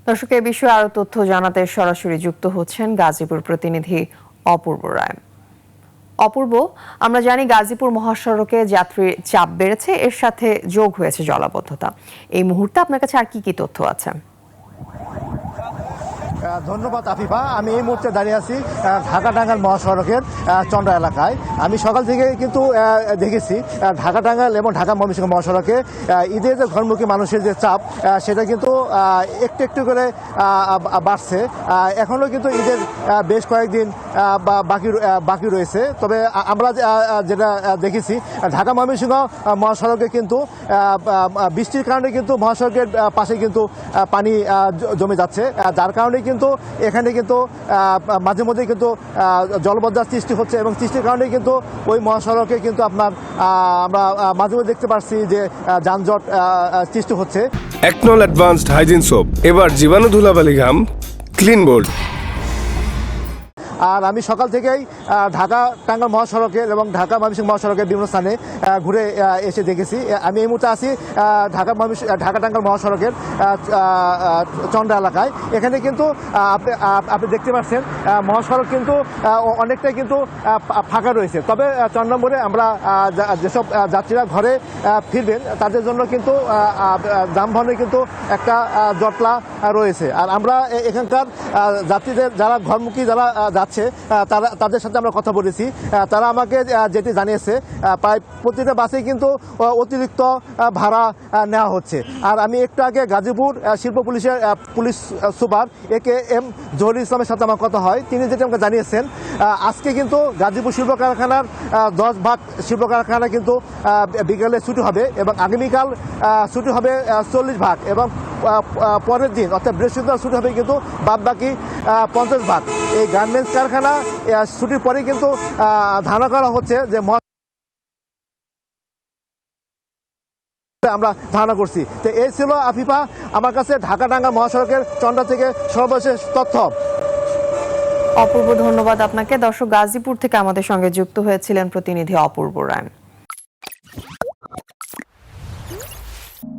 দর্শক, এ বিষয়ে আরো তথ্য জানাতে সরাসরি যুক্ত হচ্ছেন গাজীপুর প্রতিনিধি অপূর্ব রায়। অপূর্ব, আমরা জানি গাজীপুর মহাসড়কে যাত্রীর চাপ বেড়েছে, এর সাথে যোগ হয়েছে জলাবদ্ধতা। এই মুহূর্তে আপনার কাছে আর কি কি তথ্য আছে? ধন্যবাদ আফিফা। আমি এই মুহূর্তে দাঁড়িয়ে আছি ঢাকা টাঙ্গাইল মহাসড়কের চন্দ্রা এলাকায়। আমি সকাল থেকে কিন্তু দেখেছি ঢাকা টাঙ্গাইল এবং ঢাকা ময়মনসিংহ মহাসড়কে ঈদের যে ঘরমুখী মানুষের যে চাপ সেটা কিন্তু একটু একটু করে বাড়ছে। এখনও কিন্তু ঈদের বেশ কয়েকদিন বাকি রয়েছে। তবে আমরা যেটা দেখেছি ঢাকা ময়মনসিংহ মহাসড়কে কিন্তু বৃষ্টির কারণে কিন্তু মহাসড়কের পাশে কিন্তু পানি জমে যাচ্ছে, যার কারণে কিন্তু এখানে কিন্তু মাঝে মধ্যে কিন্তু জলবদ্ধতার সৃষ্টি হচ্ছে এবং সৃষ্টির কারণে কিন্তু ওই মহাসড়কে কিন্তু আমরা মাঝে মধ্যে দেখতে পাচ্ছি যে যানজট সৃষ্টি হচ্ছে। একনল অ্যাডভান্সড হাইজিন সোপ, এবার জীবাণু ধুলাবালি ঘাম ক্লিন বোল্ড। আর আমি সকাল থেকেই ঢাকা টাঙ্গাইল মহাসড়কের এবং ঢাকা ময়মনসিংহ মহাসড়কের বিভিন্ন স্থানে ঘুরে এসে দেখেছি। আমি এই মুহূর্তে আছি ঢাকা টাঙ্গাইল মহাসড়কের চন্দ্রা এলাকায়। এখানে কিন্তু আপনি দেখতে পাচ্ছেন মহাসড়ক কিন্তু অনেকটাই কিন্তু ফাঁকা রয়েছে। তবে 4 নম্বরে আমরা যেসব যাত্রীরা ঘরে ফিরবেন তাদের জন্য কিন্তু যানবাহনের কিন্তু একটা জটলা রয়েছে। আর আমরা এখানকার যাত্রীদের যারা ঘরমুখী যারা তাদের সাথে আমরা কথা বলেছি। তারা আমাকে যেটি জানিয়েছে প্রায় প্রতিটা বাসে কিন্তু অতিরিক্ত ভাড়া নেওয়া হচ্ছে। আর আমি একটু আগে গাজীপুর শিল্প পুলিশের পুলিশ সুপার AKM জহুরুল ইসলামের সাথে আমার কথা হয়। তিনি যেটি আমাকে জানিয়েছেন আজকে কিন্তু গাজীপুর শিল্প কারখানার 10 ভাগ শিল্প কারখানা কিন্তু বিকেলে ছুটি হবে এবং আগামীকাল ছুটি হবে 40 ভাগ এবং পরের দিন অর্থাৎ বৃহস্পতিবার ছুটি হবে কিন্তু বাদবাকি 50 ভাগ। এই গার্মেন্টস কারখানা ছুটির পরে কিন্তু ধারণা করা হচ্ছে যে আমরা ধারণা করছি। তো এই ছিল আফিফা আমার কাছে ঢাকা টাঙ্গাইল মহাসড়কের চন্দ্রা থেকে সর্বশেষ তথ্য। অপূর্ব, ধন্যবাদ আপনাকে। দর্শক, গাজীপুর থেকে আমাদের সঙ্গে যুক্ত হয়েছিলেন প্রতিনিধি অপূর্ব রায়।